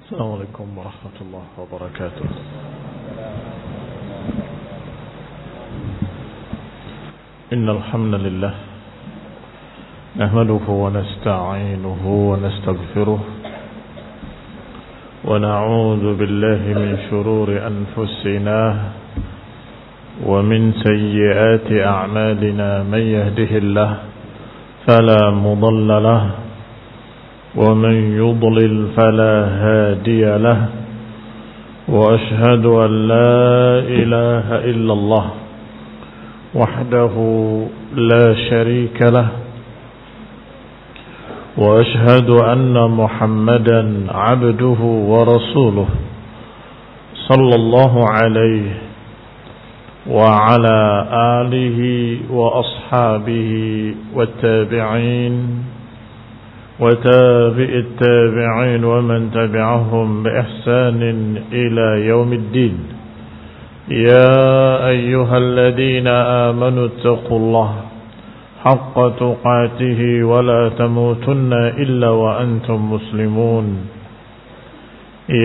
السلام عليكم ورحمة الله وبركاته. إن الحمد لله نحمده ونستعينه ونستغفره ونعوذ بالله من شرور أنفسنا ومن سيئات أعمالنا. من يهده الله فلا مضل له ومن يضلل فلا هادي له، وأشهد أن لا إله إلا الله وحده لا شريك له، وأشهد أن محمدا عبده ورسوله صلى الله عليه وعلى آله وأصحابه والتابعين وتابع التابعين ومن تبعهم بإحسان إلى يوم الدين. يا أيها الذين آمنوا اتقوا الله حق تقاته ولا تموتن إلا وأنتم مسلمون.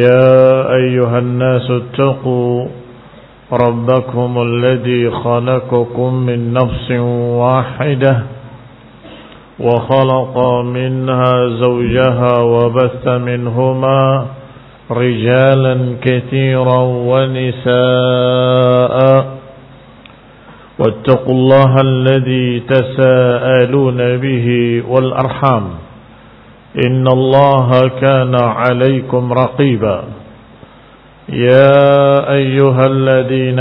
يا أيها الناس اتقوا ربكم الذي خلقكم من نفس واحدة وخلق منها زوجها وبث منهما رجالا كثيرا ونساء، واتقوا الله الذي تساءلون به والأرحام إن الله كان عليكم رقيبا. يا أيها الذين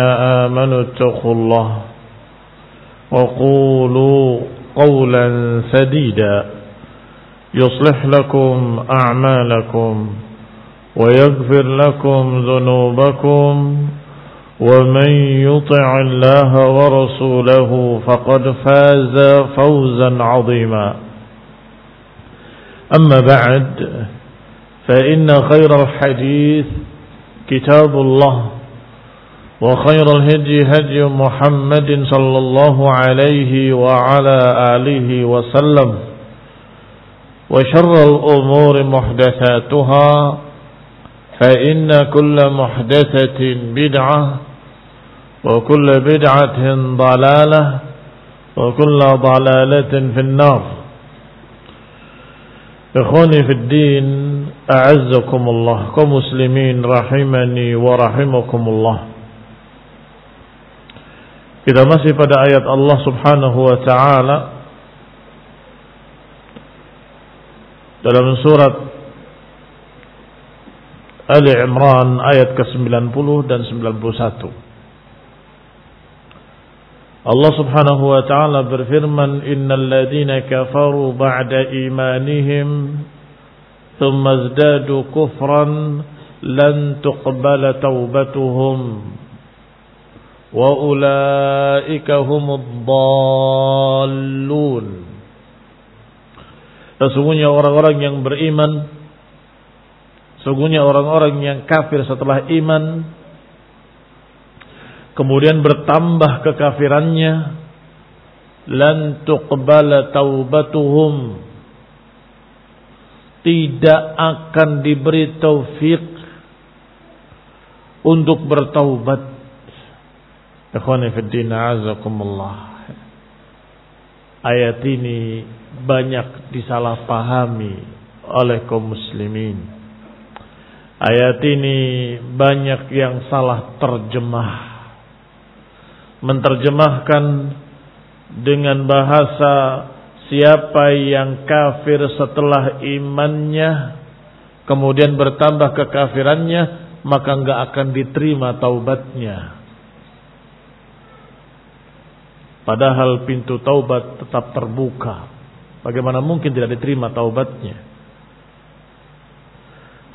آمنوا اتقوا الله وقولوا قولا سديدا يصلح لكم أعمالكم ويغفر لكم ذنوبكم، ومن يطع الله ورسوله فقد فاز فوزا عظيما. أما بعد، فإن خير الحديث كتاب الله، وخير الهدي هدي محمد صلى الله عليه وعلى آله وسلم، وشر الأمور محدثاتها، فإن كل محدثة بدعة وكل بدعة ضلالة وكل ضلالة في النار. إخواني في الدين، أعزكم الله كمسلمين رحمني ورحمكم الله. Kita masih pada ayat Allah Subhanahu wa ta'ala dalam surat Ali Imran ayat ke-90 dan 91. Allah Subhanahu wa ta'ala berfirman, innal ladzina kafaru ba'da imanihim thumma izdadu kufran lan tuqbala taubatuhum wa ulaika humud dhallun. Sesungguhnya orang-orang yang beriman, sesungguhnya orang-orang yang kafir setelah iman kemudian bertambah kekafirannya, lan tuqbala taubatuhum, tidak akan diberi taufik untuk bertaubat. Ikhwani fid din, a'azakumullah. Ayat ini banyak disalahpahami oleh kaum muslimin. Ayat ini banyak yang salah terjemah, menterjemahkan dengan bahasa siapa yang kafir setelah imannya kemudian bertambah kekafirannya maka enggak akan diterima taubatnya. Padahal pintu taubat tetap terbuka. Bagaimana mungkin tidak diterima taubatnya?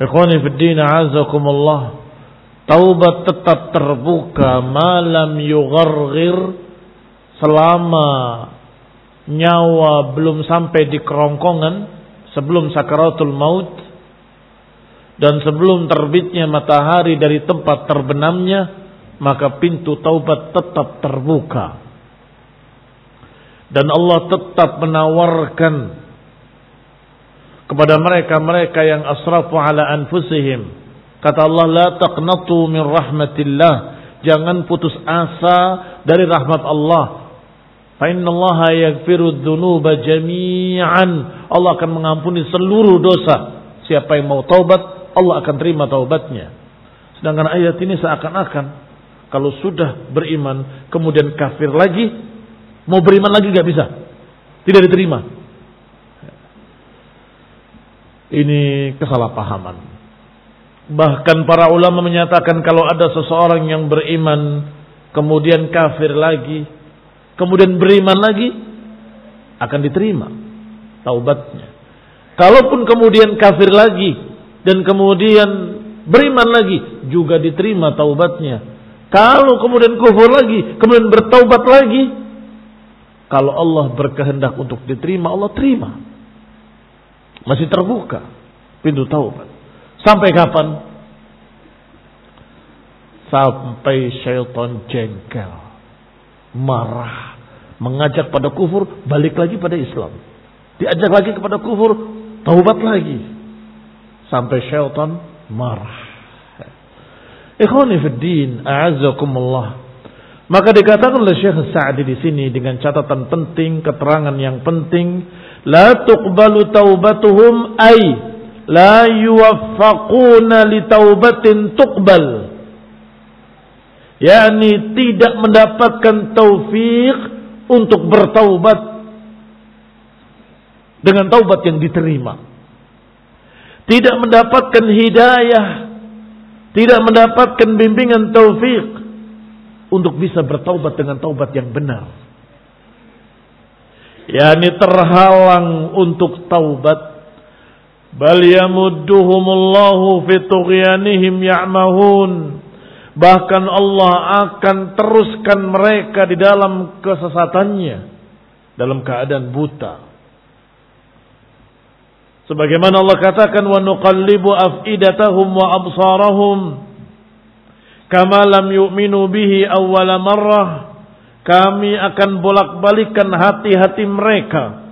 Ikhwani fid din, a'azakumullah. Taubat tetap terbuka malam yugharghir, selama nyawa belum sampai di kerongkongan, sebelum sakaratul maut dan sebelum terbitnya matahari dari tempat terbenamnya, maka pintu taubat tetap terbuka. Dan Allah tetap menawarkan kepada mereka-mereka yang asrafu ala anfusihim, Kata Allah, la taqnatu min rahmatillah. Jangan putus asa dari rahmat Allah. Fa innallaha yaghfiru dzunuba jami'an. Allah akan mengampuni seluruh dosa. Siapa yang mau taubat, Allah akan terima taubatnya. Sedangkan ayat ini seakan-akan kalau sudah beriman kemudian kafir lagi, mau beriman lagi gak bisa. Tidak diterima. Ini kesalahpahaman. Bahkan para ulama menyatakan kalau ada seseorang yang beriman kemudian kafir lagi, kemudian beriman lagi, akan diterima taubatnya. Kalaupun kemudian kafir lagi dan kemudian beriman lagi, juga diterima taubatnya. Kalau kemudian kufur lagi, kemudian bertaubat lagi, kalau Allah berkehendak untuk diterima, Allah terima. Masih terbuka pintu taubat. Sampai kapan? Sampai syaitan jengkel, marah, mengajak pada kufur, balik lagi pada Islam. Diajak lagi kepada kufur, taubat lagi. Sampai syaitan marah. Ikhwani fid din, a'azzakumullah. Maka dikatakan oleh Syekh Sa'di di sini dengan catatan penting, keterangan yang penting, la tuqbalu taubatuhum ay la yuwaffaquna li taubatin tuqbal. yakni tidak mendapatkan taufik untuk bertaubat dengan taubat yang diterima. Tidak mendapatkan hidayah, tidak mendapatkan bimbingan taufik untuk bisa bertaubat dengan taubat yang benar. yakni terhalang untuk taubat. Bal yamudduhumullahu fi tughyanihim ya'mahun. Bahkan Allah akan teruskan mereka di dalam kesesatannya, dalam keadaan buta. Sebagaimana Allah katakan, wa nuqallibu af'idatahum wa absarahum kama lam yu'minu bihi awwala marrah. Kami akan bolak-balikan hati-hati mereka.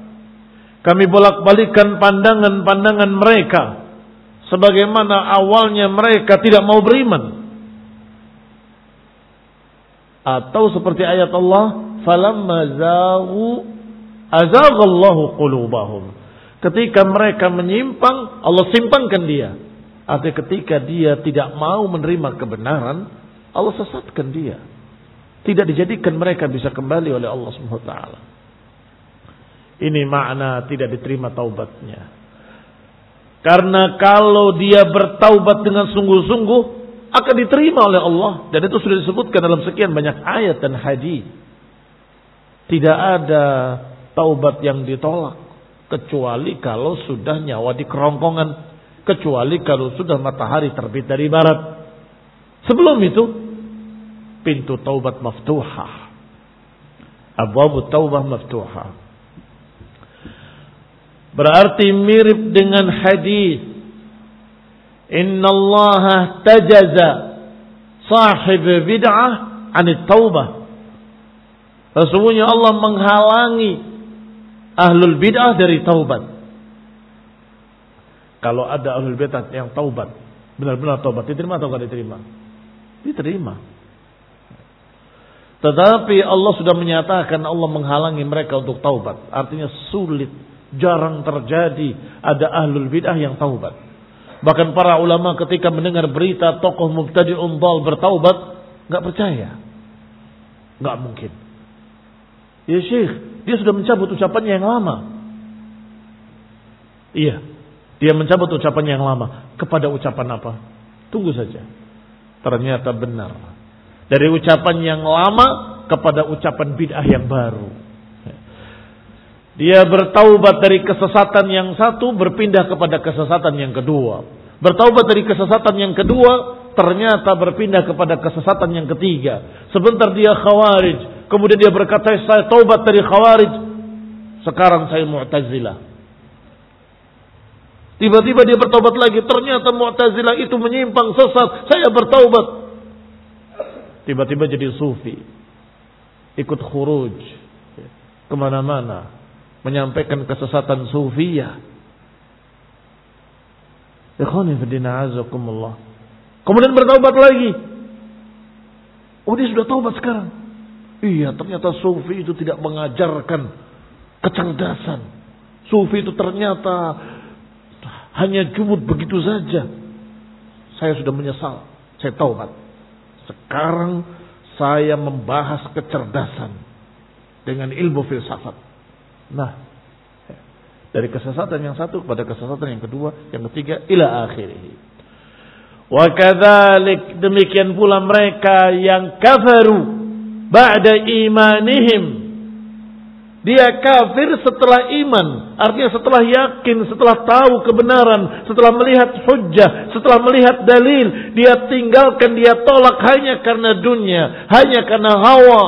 Kami bolak-balikan pandangan-pandangan mereka sebagaimana awalnya mereka tidak mau beriman. Atau seperti ayat Allah, falamma zaghu azaghallahu qulubahum. Ketika mereka menyimpang, Allah simpangkan dia. Artinya ketika dia tidak mau menerima kebenaran, Allah sesatkan dia. Tidak dijadikan mereka bisa kembali oleh Allah Subhanahu wa taala. Ini makna tidak diterima taubatnya. Karena kalau dia bertaubat dengan sungguh-sungguh, akan diterima oleh Allah. Dan itu sudah disebutkan dalam sekian banyak ayat dan hadis. Tidak ada taubat yang ditolak, kecuali kalau sudah nyawa di kerongkongan, kecuali kalau sudah matahari terbit dari barat. Sebelum itu, pintu taubat maftuhah. Abwabut taubah maftuhah. Berarti mirip dengan hadis, innallaha tajaza sahib bid'ah anit taubah. Sesungguhnya Allah menghalangi ahlul bid'ah dari taubat. Kalau ada ahlul bid'ah yang taubat, benar-benar taubat, diterima atau tidak diterima? Diterima. Tetapi Allah sudah menyatakan Allah menghalangi mereka untuk taubat. Artinya sulit, jarang terjadi ada ahlul bid'ah yang taubat. Bahkan para ulama ketika mendengar berita tokoh mubtadi'un dhal bertaubat, enggak percaya. Enggak mungkin. Ya Syekh, dia sudah mencabut ucapannya yang lama. Iya, dia mencabut ucapannya yang lama. Kepada ucapan apa? Tunggu saja. Ternyata benar. Dari ucapan yang lama kepada ucapan bid'ah yang baru. Dia bertaubat dari kesesatan yang satu, berpindah kepada kesesatan yang kedua. Bertaubat dari kesesatan yang kedua, ternyata berpindah kepada kesesatan yang ketiga. Sebentar dia khawarij, kemudian dia berkata, saya taubat dari khawarij, sekarang saya mu'tazilah. Tiba-tiba dia bertaubat lagi, ternyata mu'tazilah itu menyimpang, sesat, saya bertaubat. Tiba-tiba jadi sufi, ikut khuruj kemana-mana, menyampaikan kesesatan sufiyah. Ikhwani fi din, a'azakumullah. Kemudian bertaubat lagi. Oh, dia sudah taubat sekarang. Iya, ternyata sufi itu tidak mengajarkan kecerdasan. Sufi itu ternyata hanya jumud begitu saja. Saya sudah menyesal. Saya taubat. Sekarang saya membahas kecerdasan dengan ilmu filsafat. Nah, dari kesesatan yang satu kepada kesesatan yang kedua, yang ketiga, ila akhirih. Wa kadzalik, demikian pula mereka yang kafaru ba'da imanihim. Dia kafir setelah iman, artinya setelah yakin, setelah tahu kebenaran, setelah melihat hujjah, setelah melihat dalil, dia tinggalkan, dia tolak hanya karena dunia, hanya karena hawa.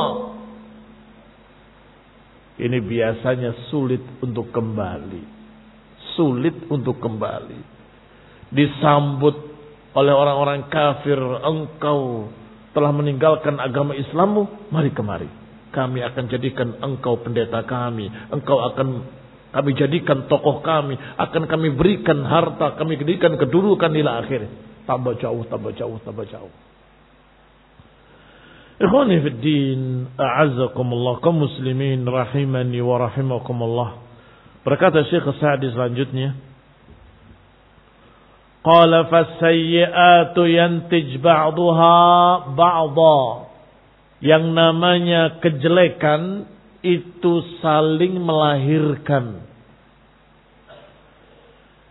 Ini biasanya sulit untuk kembali. Sulit untuk kembali. Disambut oleh orang-orang kafir, engkau telah meninggalkan agama Islammu, mari kemari. Kami akan jadikan engkau pendeta kami. Engkau akan kami jadikan tokoh kami. Akan kami berikan harta. Kami berikan kedudukan ila akhir. Tambah jauh, tambah jauh, tambah jauh. Ikhwani fi din, a'azzakumullah, kaum muslimin rahimani wa rahimakumullah. Berkata Syekh Sa'di selanjutnya, qala fasayyi'atu yantij ba'daha ba'dha. Yang namanya kejelekan itu saling melahirkan.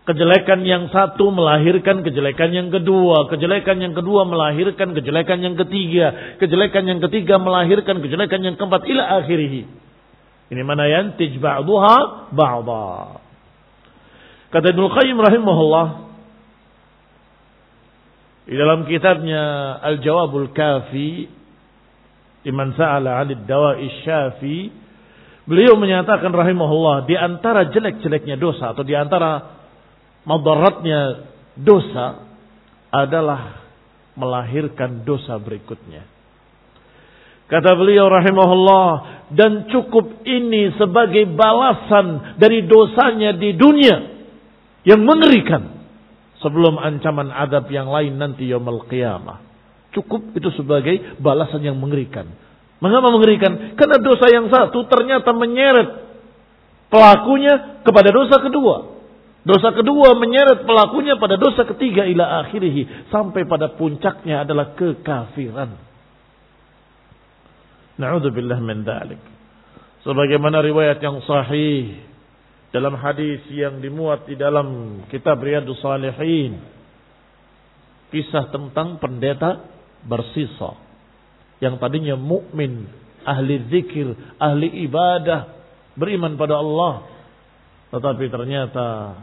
Kejelekan yang satu melahirkan kejelekan yang kedua. Kejelekan yang kedua melahirkan kejelekan yang ketiga. Kejelekan yang ketiga melahirkan kejelekan yang keempat. Ila akhirih. Ini mana yantij ba'duha ba'da. Kata Ibnu Qayyim rahimahullah, di dalam kitabnya Al-Jawabul Kafi Liman sa'ala 'anid dawa'i syafi, beliau menyatakan rahimahullah, di antara jelek-jeleknya dosa atau di antara madaratnya dosa adalah melahirkan dosa berikutnya. Kata beliau rahimahullah, dan cukup ini sebagai balasan dari dosanya di dunia yang mengerikan sebelum ancaman adab yang lain nanti yaumul qiyamah. Cukup itu sebagai balasan yang mengerikan. Mengapa mengerikan? Karena dosa yang satu ternyata menyeret pelakunya kepada dosa kedua. Dosa kedua menyeret pelakunya pada dosa ketiga ila akhirih. Sampai pada puncaknya adalah kekafiran. Na'udzubillah min dzalik. Sebagaimana riwayat yang sahih dalam hadis yang dimuat di dalam kitab Riyadhus Shalihin. Kisah tentang pendeta bersisa yang tadinya mukmin, ahli zikir, ahli ibadah, beriman pada Allah, tetapi ternyata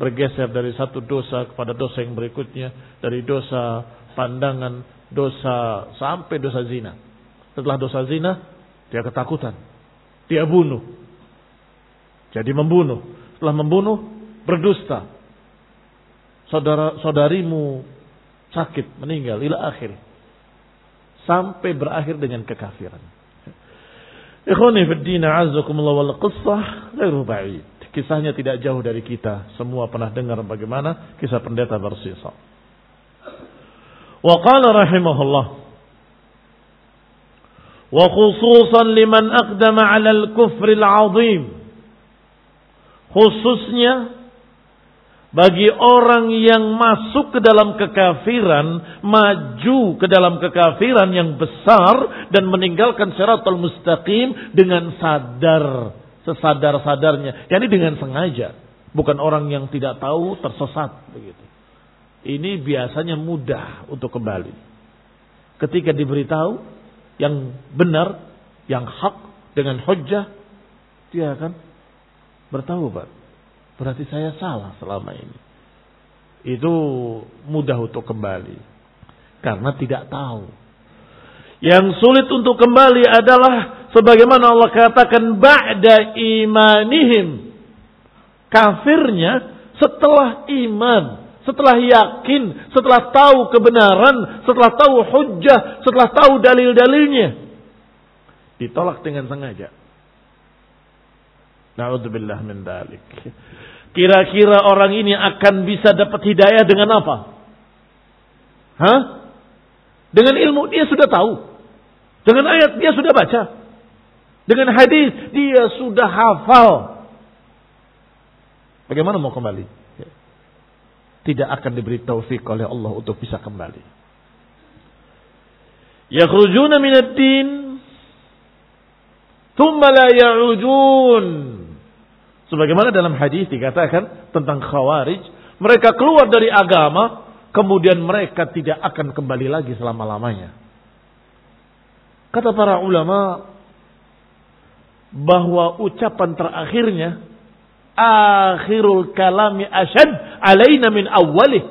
bergeser dari satu dosa kepada dosa yang berikutnya, dari dosa pandangan, dosa sampai dosa zina. Setelah dosa zina, dia ketakutan, dia bunuh, jadi membunuh. Setelah membunuh, berdusta. Saudarimu sakit, meninggal, ila akhir. Sampai berakhir dengan kekafiran. Ikhwani fid din, a'azzakumullah, wal qissah ghairu ba'id. Kisahnya tidak jauh dari kita. Semua pernah dengar bagaimana kisah pendeta bersisa. Wa qala rahimahullah, wa khususan liman aqdama 'ala al-kufri al-'azim. Khususnya bagi orang yang masuk ke dalam kekafiran, maju ke dalam kekafiran yang besar dan meninggalkan siratal mustaqim dengan sadar, sesadar-sadarnya, yakni dengan sengaja, bukan orang yang tidak tahu tersesat begitu. Ini biasanya mudah untuk kembali. Ketika diberitahu yang benar, yang hak dengan hujjah, dia akan bertaubat. Berarti saya salah selama ini. Itu mudah untuk kembali. Karena tidak tahu. Yang sulit untuk kembali adalah sebagaimana Allah katakan ba'da imanihim. Kafirnya setelah iman, setelah yakin, setelah tahu kebenaran, setelah tahu hujjah, setelah tahu dalil-dalilnya. Ditolak dengan sengaja. Na'udzubillah min dzalik. Kira-kira orang ini akan bisa dapat hidayah dengan apa? Dengan ilmu dia sudah tahu. Dengan ayat dia sudah baca. Dengan hadis dia sudah hafal. Bagaimana mau kembali? Tidak akan diberi taufik oleh Allah untuk bisa kembali. Yakhrujuna minad din thumma la ya'udun. Sebagaimana dalam hadis dikatakan tentang Khawarij, mereka keluar dari agama, kemudian mereka tidak akan kembali lagi selama-lamanya. Kata para ulama bahwa ucapan terakhirnya, akhirul kalami asyad alaina min awwalih.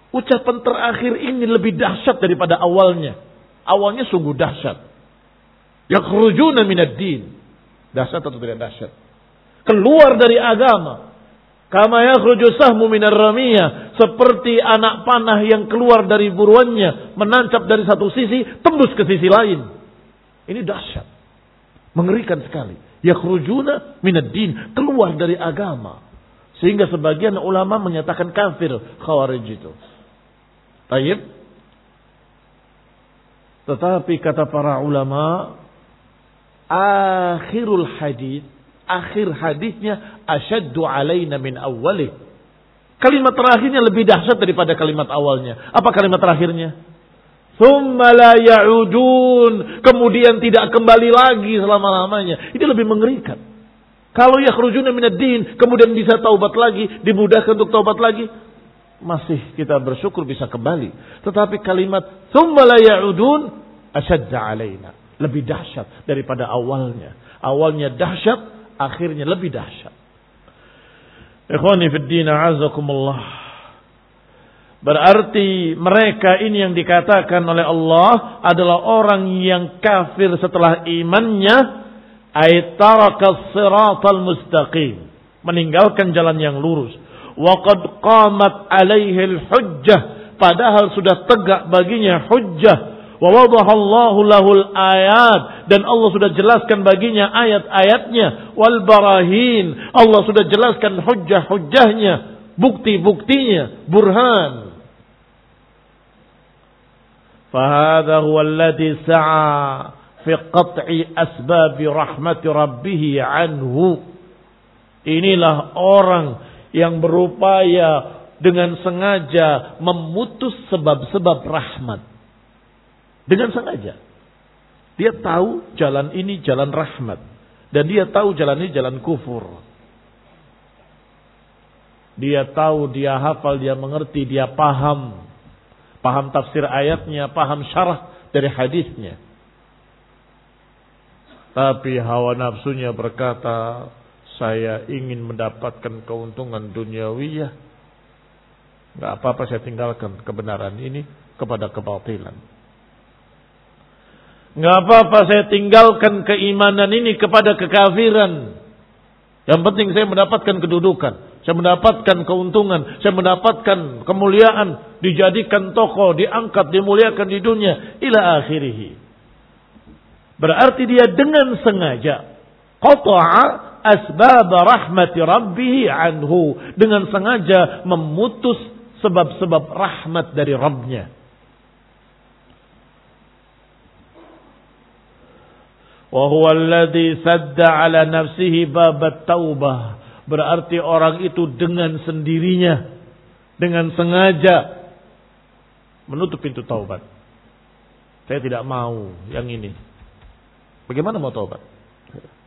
Ucapan terakhir ini lebih dahsyat daripada awalnya. Awalnya sungguh dahsyat. Yakhrujuna minad din. Dahsyat atau tidak dahsyat? Keluar dari agama. Kama yakhruju sahmu minar ramiyah. Seperti anak panah yang keluar dari buruannya. Menancap dari satu sisi, tembus ke sisi lain. Ini dahsyat. Mengerikan sekali. Yakhrujuna minad din. Keluar dari agama. Sehingga sebagian ulama menyatakan kafir Khawarij itu. Baik. Tetapi kata para ulama, akhirul hadis, akhir hadisnya asyaddu alaina min awwalih. Kalimat terakhirnya lebih dahsyat daripada kalimat awalnya. Apa kalimat terakhirnya? Tsumma la ya'udun, kemudian tidak kembali lagi selama-lamanya. Itu lebih mengerikan. Kalau yakhrujuna minad din, kemudian bisa taubat lagi, dimudahkan untuk taubat lagi, masih kita bersyukur bisa kembali. Tetapi kalimat tsumma la ya'udun asyadda alaina, lebih dahsyat daripada awalnya. Awalnya dahsyat, akhirnya lebih dahsyat. Ikhwani fid din, a'azakumullah. Berarti mereka ini yang dikatakan oleh Allah adalah orang yang kafir setelah imannya, ay taraka siratal mustaqim, meninggalkan jalan yang lurus. Wa qad qamat alaihi al-hujjah, padahal sudah tegak baginya hujjah. Wa wadahallahu lahul ayat, dan Allah sudah jelaskan baginya ayat-ayatnya. Wal barahin, Allah sudah jelaskan hujjah-hujjahnya, bukti-buktinya, burhan. Fahadha huwa alladhi sa'a fi qat'i asbab rahmati rabbih anhu. Inilah orang yang berupaya dengan sengaja memutus sebab-sebab rahmat. Dengan sengaja. Dia tahu jalan ini jalan rahmat. Dan dia tahu jalan ini jalan kufur. Dia tahu, dia hafal, dia mengerti, dia paham. Paham tafsir ayatnya, paham syarah dari hadisnya. Tapi hawa nafsunya berkata, saya ingin mendapatkan keuntungan duniawiyah. Gak apa-apa saya tinggalkan kebenaran ini kepada kebatilan. Gak apa-apa saya tinggalkan keimanan ini kepada kekafiran. Yang penting saya mendapatkan kedudukan. Saya mendapatkan keuntungan. Saya mendapatkan kemuliaan. Dijadikan tokoh, diangkat, dimuliakan di dunia. Ila akhirih. Berarti dia dengan sengaja qata'a asbab rahmati rabbih anhu, dengan sengaja memutus sebab-sebab rahmat dari Rabbnya. Wa huwa alladhi sadda ala nafsihi babat taubah. Berarti orang itu dengan sendirinya, dengan sengaja menutup pintu taubat. Saya tidak mau yang ini. Bagaimana mau taubat?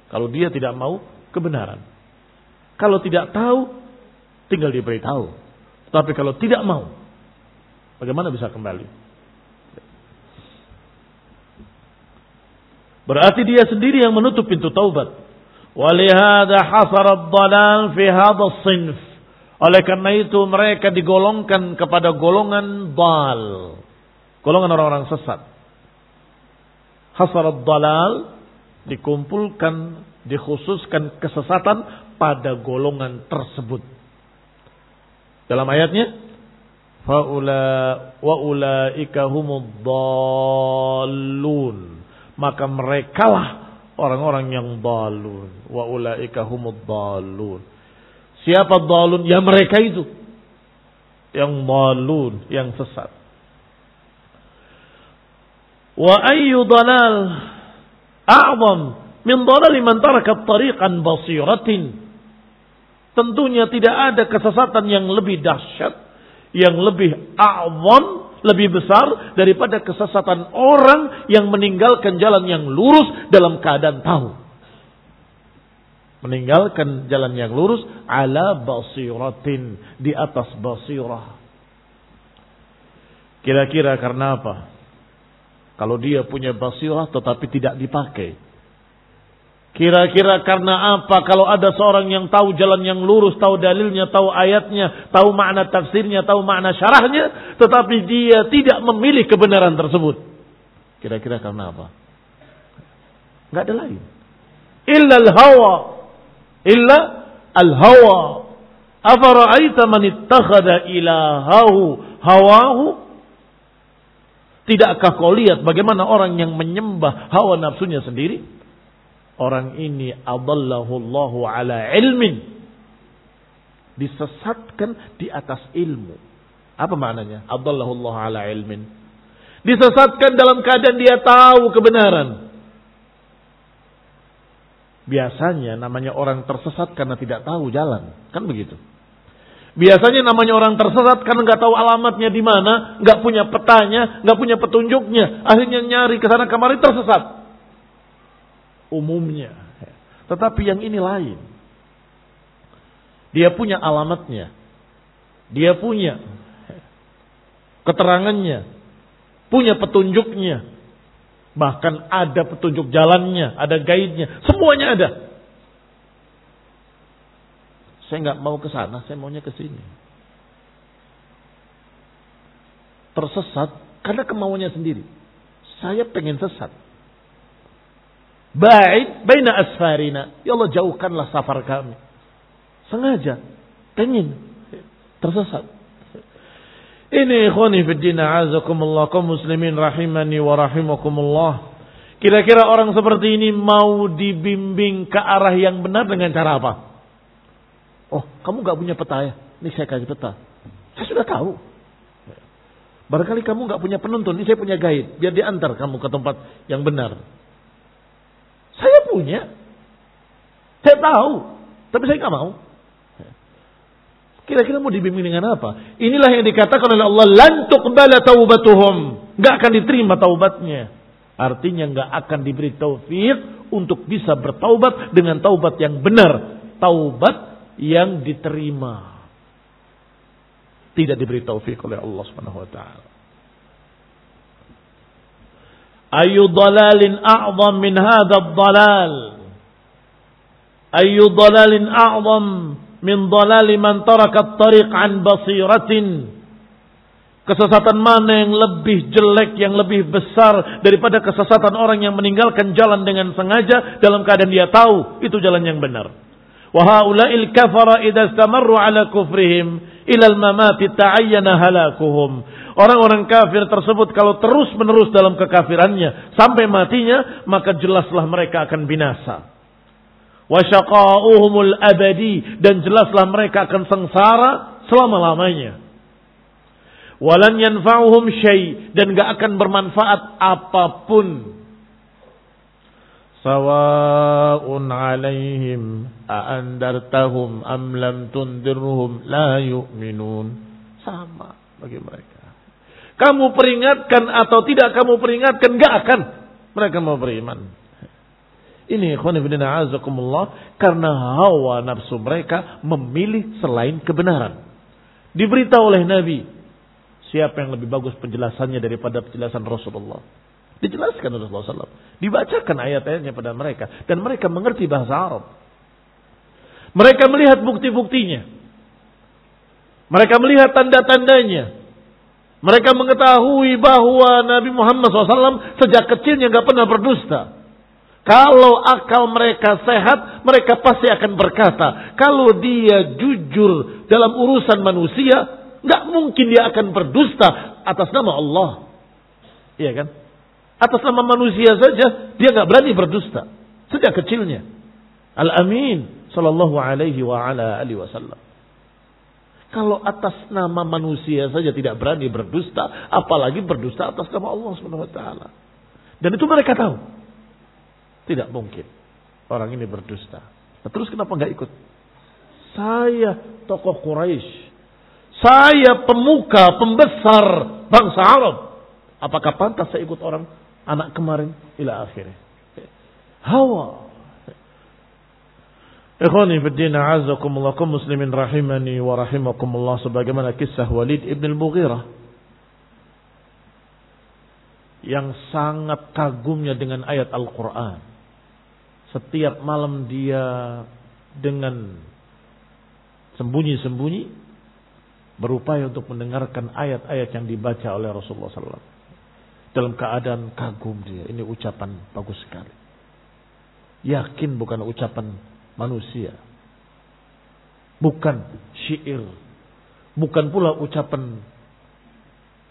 Kalau dia tidak mau kebenaran. Kalau tidak tahu, tinggal diberitahu. Tapi kalau tidak mau, bagaimana bisa kembali? Berarti dia sendiri yang menutup pintu taubat. Walihada hasara ad-dalal fi hadha as-sinf. Oleh karena itu mereka digolongkan kepada golongan dal. Golongan orang-orang sesat. Hasara ad-dalal dikumpulkan, dikhususkan kesesatan pada golongan tersebut. Dalam ayatnya, wa ulaika humud dallun. Maka merekalah orang-orang yang dalun. Wa ulaika humud dalun. Siapa dalun? Ya mereka itu. yang dhalun, yang sesat. Wa ayyu dhalal a'zam min dhalal man taraka tariqan basiratin. Tentunya tidak ada kesesatan yang lebih dahsyat, yang lebih a'zam, lebih besar daripada kesesatan orang yang meninggalkan jalan yang lurus dalam keadaan tahu. Meninggalkan jalan yang lurus ala basiratin, di atas basirah. Kira-kira karena apa? Kalau dia punya basirah tetapi tidak dipakai. Kira-kira karena apa kalau ada seorang yang tahu jalan yang lurus, tahu dalilnya, tahu ayatnya, tahu makna tafsirnya, tahu makna syarahnya, tetapi dia tidak memilih kebenaran tersebut. Kira-kira karena apa? Enggak ada lain. Illa al-hawa. Illa al-hawa. Afara'aita man ittakhadha ilahahu hawahu? Tidakkah kau lihat bagaimana orang yang menyembah hawa nafsunya sendiri? Orang ini adallahu Allahu ala ilmin. Disesatkan di atas ilmu. Apa maknanya? Adallahu Allahu ala ilmin. Disesatkan dalam keadaan dia tahu kebenaran. Biasanya namanya orang tersesat karena tidak tahu jalan. Kan begitu. Biasanya namanya orang tersesat karena nggak tahu alamatnya di mana, nggak punya petanya, nggak punya petunjuknya, akhirnya nyari ke sana kemari tersesat. Umumnya, tetapi yang ini lain. Dia punya alamatnya, dia punya keterangannya, punya petunjuknya, bahkan ada petunjuk jalannya, ada guide-nya, semuanya ada. Saya nggak mau ke sana, saya maunya ke sini. Tersesat karena kemauannya sendiri. Saya pengen sesat. Ba'id baina asfarina. Ya Allah, jauhkanlah safar kami. Sengaja pengen tersesat. Ini ikhwani fid din, a'azakumullah, kaum muslimin rahimani wa rahimakumullah. Kira-kira orang seperti ini mau dibimbing ke arah yang benar dengan cara apa? Oh, kamu gak punya peta ya? Ini saya kasih peta. Saya sudah tahu. Barangkali kamu gak punya penuntun. Ini saya punya guide. Biar diantar kamu ke tempat yang benar. Saya punya. Saya tahu. Tapi saya gak mau. Kira-kira mau dibimbing dengan apa? Inilah yang dikatakan oleh Allah. Lan tuqbala taubatuhum. Gak akan diterima taubatnya. Artinya gak akan diberi taufik untuk bisa bertaubat dengan taubat yang benar. Taubat yang diterima. Tidak diberi taufik oleh Allah Subhanahu wa taala. Ayu dalalin a'zam min hadha ad-dalal? Ayu dalalin a'zam min dalali man taraka at-tariq an basiratin? Kesesatan mana yang lebih jelek, yang lebih besar daripada kesesatan orang yang meninggalkan jalan dengan sengaja dalam keadaan dia tahu itu jalan yang benar? Wa haula'il kafara idza istamarru ala kufrihim ila al-mamati ta'ayyana halakuhum. Orang-orang kafir tersebut kalau terus-menerus dalam kekafirannya sampai matinya, maka jelaslah mereka akan binasa. Wa syaqa'uhumul abadi, dan jelaslah mereka akan sengsara selama-lamanya. Walan yanfa'uhum syai', dan enggak akan bermanfaat apapun. Sawa'un 'alaihim a'andartahum am lam tundirhum la yu'minun. Sama bagi mereka. Kamu peringatkan atau tidak kamu peringatkan, enggak akan mereka mau beriman. Ini khonifidina azakumullah, karena hawa nafsu mereka memilih selain kebenaran. Diberitahu oleh Nabi, siapa yang lebih bagus penjelasannya daripada penjelasan Rasulullah? Dijelaskan oleh Rasulullah SAW. Dibacakan ayat-ayatnya pada mereka. Dan mereka mengerti bahasa Arab. Mereka melihat bukti-buktinya. Mereka melihat tanda-tandanya. Mereka mengetahui bahwa Nabi Muhammad SAW sejak kecilnya gak pernah berdusta. Kalau akal mereka sehat, mereka pasti akan berkata, kalau dia jujur dalam urusan manusia, gak mungkin dia akan berdusta atas nama Allah. Iya kan? Atas nama manusia saja dia enggak berani berdusta sejak kecilnya. Al-Amin sallallahu alaihi wa ala alihi wasallam. Kalau atas nama manusia saja tidak berani berdusta, apalagi berdusta atas nama Allah Subhanahu wa taala. Dan itu mereka tahu. Tidak mungkin orang ini berdusta. Nah, terus kenapa enggak ikut? Saya tokoh Quraisy. Saya pemuka, pembesar bangsa Arab. Apakah pantas saya ikut orang anak kemarin ila akhirnya? Hawa. Ikhwani fiddin a'azakumullah kum muslimin rahimani wa rahimakumullah, sebagaimana kisah Walid ibn al-Mughirah yang sangat kagumnya dengan ayat Al-Quran. Setiap malam dia dengan sembunyi-sembunyi berupaya untuk mendengarkan ayat-ayat yang dibaca oleh Rasulullah SAW. Dalam keadaan kagum dia. Ini ucapan bagus sekali. Yakin bukan ucapan manusia. Bukan syair. Bukan pula ucapan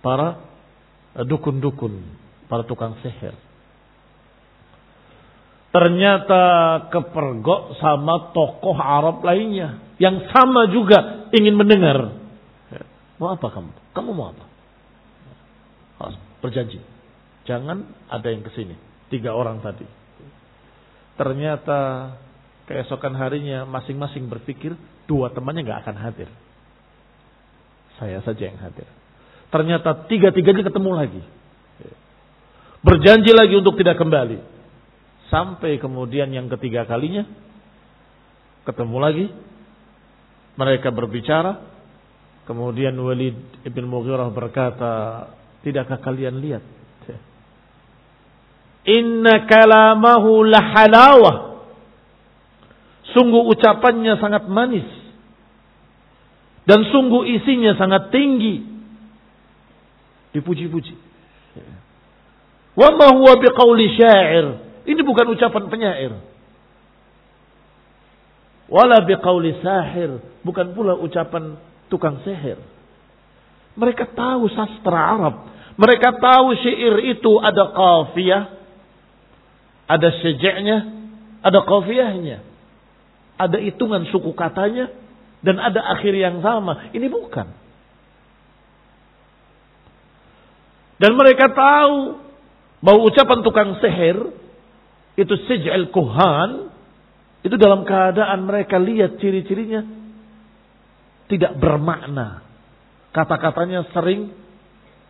para dukun-dukun, para tukang sihir. Ternyata kepergok sama tokoh Arab lainnya yang sama juga ingin mendengar. Mau apa kamu? Kamu mau apa? Harus berjanji. Jangan ada yang kesini. 3 orang tadi. Ternyata keesokan harinya masing-masing berpikir 2 temannya gak akan hadir. Saya saja yang hadir. Ternyata 3-tiganya ketemu lagi. Berjanji lagi untuk tidak kembali. Sampai kemudian yang ketiga kalinya ketemu lagi. Mereka berbicara. Kemudian Walid ibn Mughirah berkata, tidakkah kalian lihat? Inna kalamahu lahalawah. Sungguh ucapannya sangat manis. Dan sungguh isinya sangat tinggi. Dipuji-puji. Wa ma huwa biqauli syair. Ini bukan ucapan penyair. Wala biqauli sahir. Bukan pula ucapan tukang sihir. Mereka tahu sastra Arab. Mereka tahu syair itu ada qafiyah, ada syaja'nya, ada qafiyahnya. Ada hitungan suku katanya dan ada akhir yang sama. Ini bukan. Dan mereka tahu bahwa ucapan tukang sihir itu sij'al kuhan, itu dalam keadaan mereka lihat ciri-cirinya tidak bermakna. Kata-katanya sering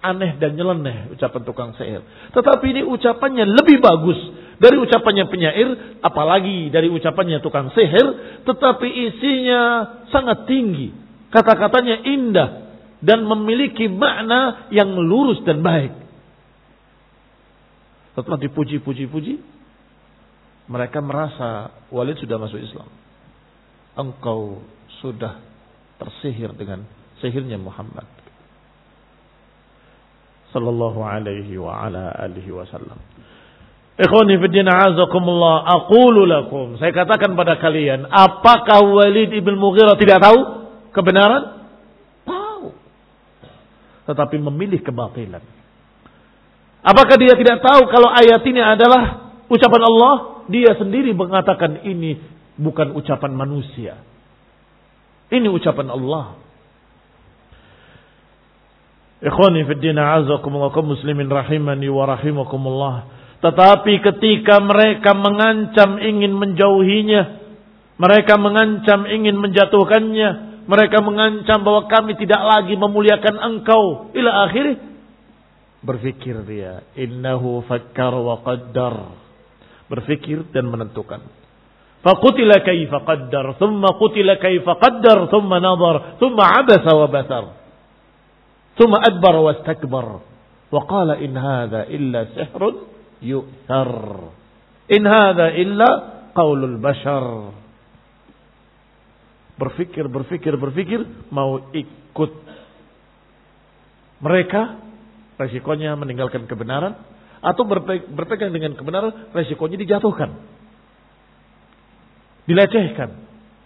aneh dan nyeleneh ucapan tukang sihir. Tetapi ini ucapannya lebih bagus dari ucapannya penyair, apalagi dari ucapannya tukang sihir, tetapi isinya sangat tinggi. Kata-katanya indah dan memiliki makna yang lurus dan baik. Setelah dipuji-puji-puji, mereka merasa Walid sudah masuk Islam. Engkau sudah tersihir dengan sihirnya Muhammad sallallahu alaihi wa ala alihi wasallam. Ikhwani fiddin a'azakumullah, aqulu lakum, saya katakan pada kalian, apakah Walid ibn Mughirah tidak tahu kebenaran? Tahu. Tetapi memilih kebatilan. Apakah dia tidak tahu kalau ayat ini adalah ucapan Allah? Dia sendiri mengatakan ini bukan ucapan manusia. Ini ucapan Allah. Ikhwani fiddin a'azakumullah kaum muslimin rahimani wa rahimakumullah. Tetapi ketika mereka mengancam ingin menjauhinya, mereka mengancam ingin menjatuhkannya, mereka mengancam bahwa kami tidak lagi memuliakan engkau ila akhirih, berfikir dia, innahu fakkar wa qaddar. Berfikir dan menentukan. Faqutila kaifa qaddar, thumma qutila kaifa qaddar, thumma nadhar, thumma abasa wa basar. Thumma adbar wa istakbar. Wa qala in hadha illa sihrun yu'thar. In hadha illa qaulul bashar. Berfikir, mau ikut mereka, resikonya meninggalkan kebenaran, atau berpegang dengan kebenaran, resikonya dijatuhkan, dilecehkan,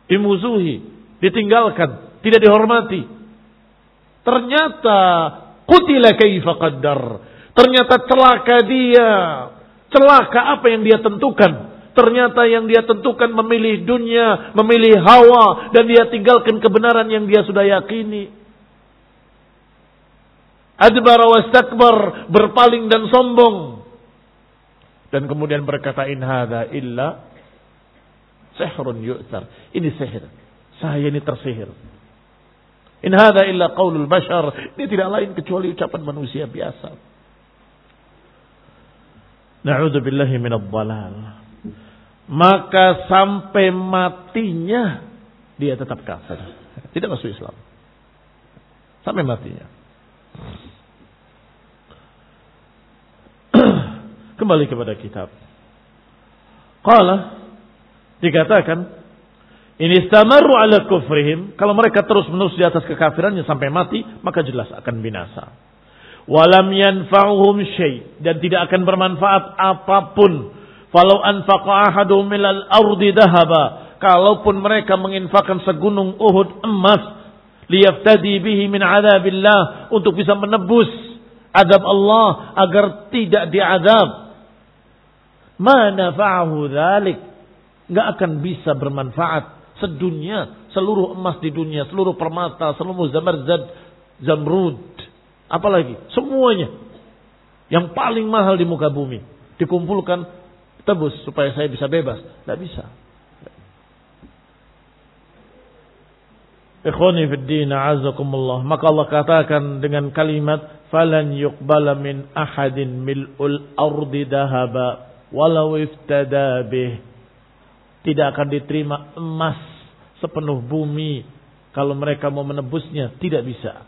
dimusuhi, ditinggalkan, tidak dihormati. Ternyata qutila kaifa qaddar. Ternyata celaka dia. Celaka apa yang dia tentukan. ternyata yang dia tentukan memilih dunia, memilih hawa, dan dia tinggalkan kebenaran yang dia sudah yakini. Adbara wastakbar, berpaling dan sombong. Dan kemudian berkata, in hadza illa sihrun yu'thar. Ini sihir. Saya ini tersihir. In hadza illa qaulul bashar. Ini tidak lain kecuali ucapan manusia biasa. Na'udzubillahi minadh dhalal. Maka sampai matinya dia tetap kafir. Tidak masuk Islam. Sampai matinya. Kembali kepada kitab. Qala, dikatakan, ini istamaru ala kufrihim, kalau mereka terus-menerus di atas kekafirannya sampai mati, maka jelas akan binasa. Walam yanfa'uhum syai', dan tidak akan bermanfaat apapun. Falau anfaqa ahadum milal ardi dhahaba, kalaupun mereka menginfakkan segunung Uhud emas, liyaftadi bihi min adzabillah, untuk bisa menebus azab Allah agar tidak diazab. Ma nafa'ahu dzalik, enggak akan bisa bermanfaat sedunia, seluruh emas di dunia, seluruh permata, seluruh zamarjad, zamrud, apalagi semuanya yang paling mahal di muka bumi dikumpulkan, tebus supaya saya bisa bebas, enggak bisa. Ikhwani fid din, a'azzakumullah. Maka Allah katakan dengan kalimat falan yuqbala min ahadin mil'ul ardi dhahaba walau iftada bih. Tidak akan diterima emas sepenuh bumi kalau mereka mau menebusnya, tidak bisa.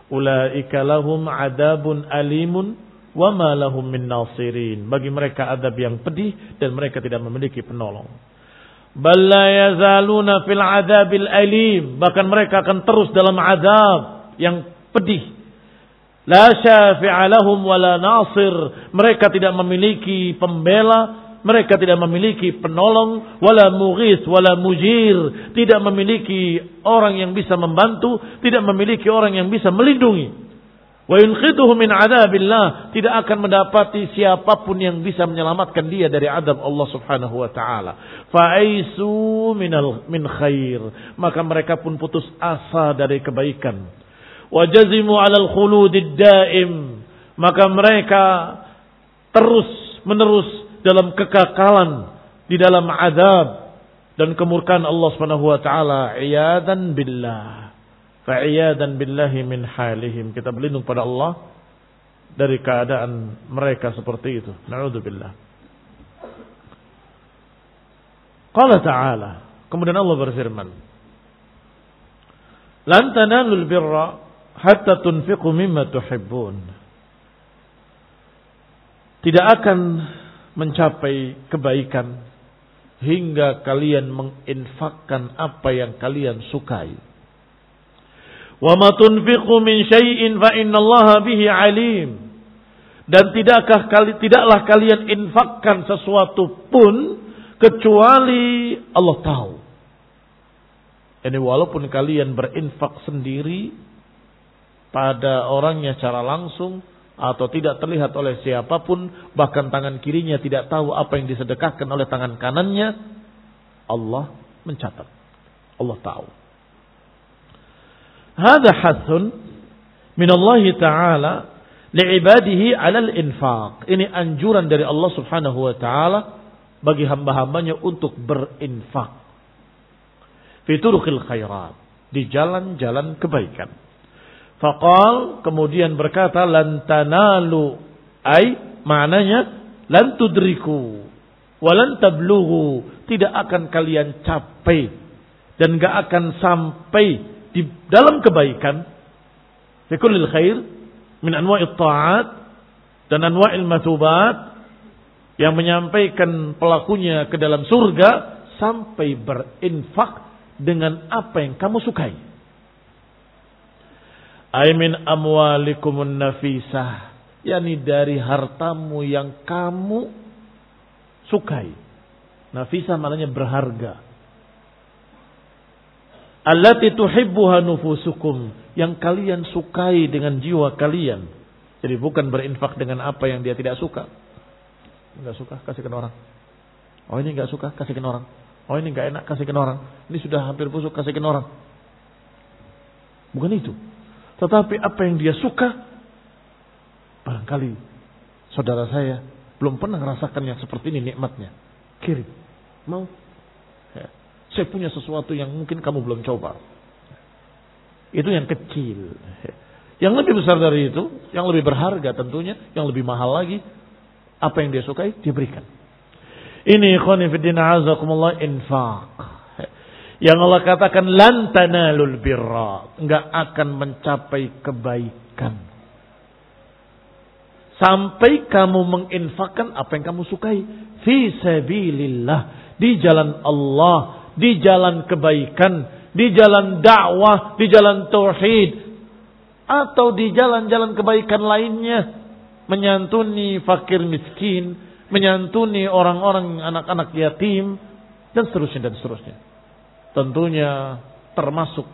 Ulaika lahum adabun alimun wa ma lahum min nasirin. Bagi mereka adab yang pedih dan mereka tidak memiliki penolong. Bal la yazaluna fil adabil alim, bahkan mereka akan terus dalam azab yang pedih. La syafi'a lahum wala nasir, mereka tidak memiliki pembela, mereka tidak memiliki penolong, wala mughis wala mujir, tidak memiliki orang yang bisa membantu, tidak memiliki orang yang bisa melindungi. Wa yunqidhuhu min adzabillah, tidak akan mendapati siapapun yang bisa menyelamatkan dia dari adab Allah Subhanahu wa taala. Fa'aisu min khair, maka mereka pun putus asa dari kebaikan. Wa jazimu 'alal khuludid daim, maka mereka terus menerus dalam kekekalan di dalam azab dan kemurkaan Allah Subhanahu wa taala. Iyadan billah, fa'iyadan billahi min halihim, kita berlindung pada Allah dari keadaan mereka seperti itu. Na'udzubillah. Qala ta'ala, kemudian Allah berfirman, lan tanalul birra hatta tunfiqu mimma tuhibbun. Tidak akan mencapai kebaikan hingga kalian menginfakkan apa yang kalian sukai. Wa ma tunfiqu min syai'in fa innallaha bihi alim. Dan tidaklah kalian infakkan sesuatu pun kecuali Allah tahu. Ini walaupun kalian berinfak sendiri pada orangnya secara langsung atau tidak terlihat oleh siapapun, bahkan tangan kirinya tidak tahu apa yang disedekahkan oleh tangan kanannya, Allah mencatat. Allah tahu. Hada hathun min Allah Ta'ala li'ibadihi 'alal infaq. Ini anjuran dari Allah Subhanahu wa taala bagi hamba-hambanya untuk berinfak. Fi turuqil khairat, di jalan-jalan kebaikan. Faqal, kemudian berkata, lan tanalu, ay maknanya lan tudriku walan tablughu, tidak akan kalian capai dan enggak akan sampai di dalam kebaikan, fi kullil khair min anwa'it ta'at dan anwa'il mathubat, yang menyampaikan pelakunya ke dalam surga sampai berinfak dengan apa yang kamu sukai. Ay min amwalikumun nafisah, yakni dari hartamu yang kamu sukai. Nafisah maknanya berharga. Allati tuhibbuha nufusukum, yang kalian sukai dengan jiwa kalian. Jadi bukan berinfak dengan apa yang dia tidak suka. Enggak suka, kasihkan orang. Oh ini nggak suka, kasihkan orang. Oh ini nggak enak, kasihkan orang. Ini sudah hampir busuk, kasihkan orang. Bukan itu. Tetapi apa yang dia suka, barangkali saudara saya belum pernah merasakan yang seperti ini nikmatnya. Kirim. Mau? Ya. Saya punya sesuatu yang mungkin kamu belum coba. Itu yang kecil. Yang lebih besar dari itu, yang lebih berharga tentunya, yang lebih mahal lagi, apa yang dia sukai, diberikan. Ini ikhwani fiddin azakumullah infaq. Yang Allah katakan lan tanalul birra, enggak akan mencapai kebaikan sampai kamu menginfakkan apa yang kamu sukai fi sabilillah, di jalan Allah, di jalan kebaikan, di jalan dakwah, di jalan tauhid, atau di jalan-jalan kebaikan lainnya, menyantuni fakir miskin, menyantuni orang-orang anak-anak yatim, dan seterusnya dan seterusnya. Tentunya termasuk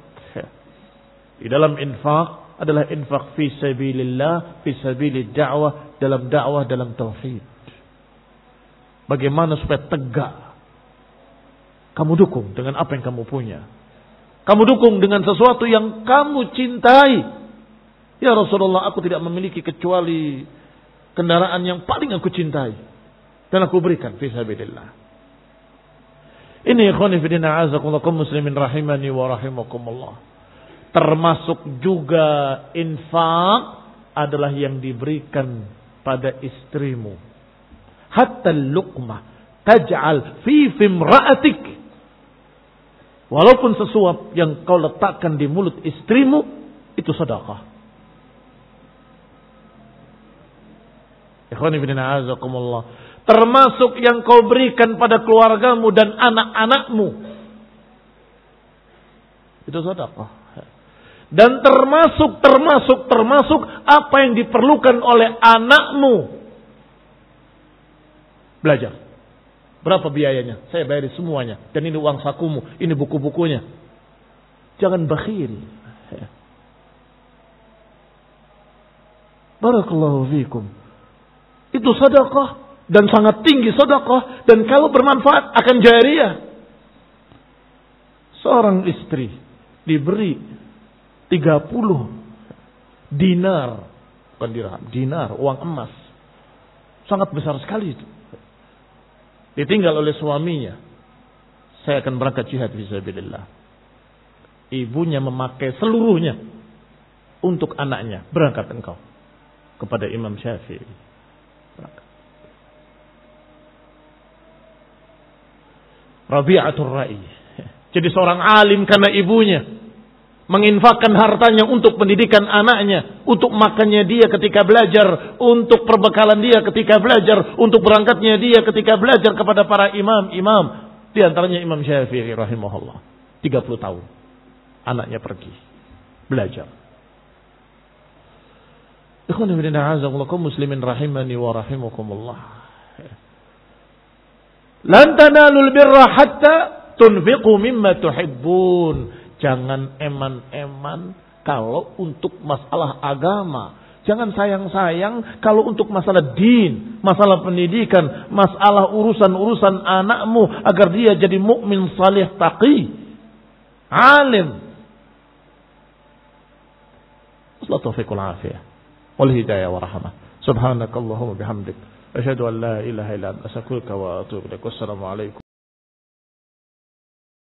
di dalam infak adalah infak fi sabilillah, fi sabilid da'wah, dalam dakwah, dalam tauhid. Bagaimana supaya tegak? Kamu dukung dengan apa yang kamu punya. Kamu dukung dengan sesuatu yang kamu cintai. Ya Rasulullah, aku tidak memiliki kecuali kendaraan yang paling aku cintai, dan aku berikan fi sabilillah. Ini ikhwani fillah azakumullah kaum muslimin rahimani wa rahimakumullah. Termasuk juga infak adalah yang diberikan pada istrimu. Hatta luqmah taj'al fi fimra'atik. Walaupun sesuap yang kau letakkan di mulut istrimu itu sedekah. Ikhwani fillah azakumullah. Termasuk yang kau berikan pada keluargamu dan anak-anakmu, itu sedekah. Dan termasuk apa yang diperlukan oleh anakmu. Belajar. Berapa biayanya? Saya bayar semuanya. Dan ini uang sakumu, ini buku-bukunya. Jangan bakhil. Barakallahu fiikum. Itu sedekah. Dan sangat tinggi sedekah, dan kalau bermanfaat akan jariyah. Seorang istri diberi 30 dinar, bukan dirham, dinar, uang emas. Sangat besar sekali itu. Ditinggal oleh suaminya. Saya akan berangkat jihad fisabilillah. Ibunya memakai seluruhnya untuk anaknya. Berangkat engkau kepada Imam Syafi'i. Berangkat. Rabi'atul Ra'i. Jadi seorang alim karena ibunya menginfakkan hartanya untuk pendidikan anaknya, untuk makannya dia ketika belajar, untuk perbekalan dia ketika belajar, untuk berangkatnya dia ketika belajar kepada para imam-imam. Di antaranya Imam Syafi'i rahimahullah. 30 tahun anaknya pergi belajar. Ikhwan fillah a'azakumullah kaum muslimin rahimani wa rahimakumullah. Lan tanalul birra hatta tunfiqu mimma tuhibbun. Jangan eman-eman kalau untuk masalah agama. Jangan sayang-sayang kalau untuk masalah din, masalah pendidikan, masalah urusan-urusan anakmu agar dia jadi mukmin salih taqi, alim. Wassalatu taufiqul afiyah wal hidayah wa rahmah. Subhanakallahumma bihamdik asyhadu an la ilaha illa anta astaghfiruka wa atubu ilaik. Wassalamu alaikum.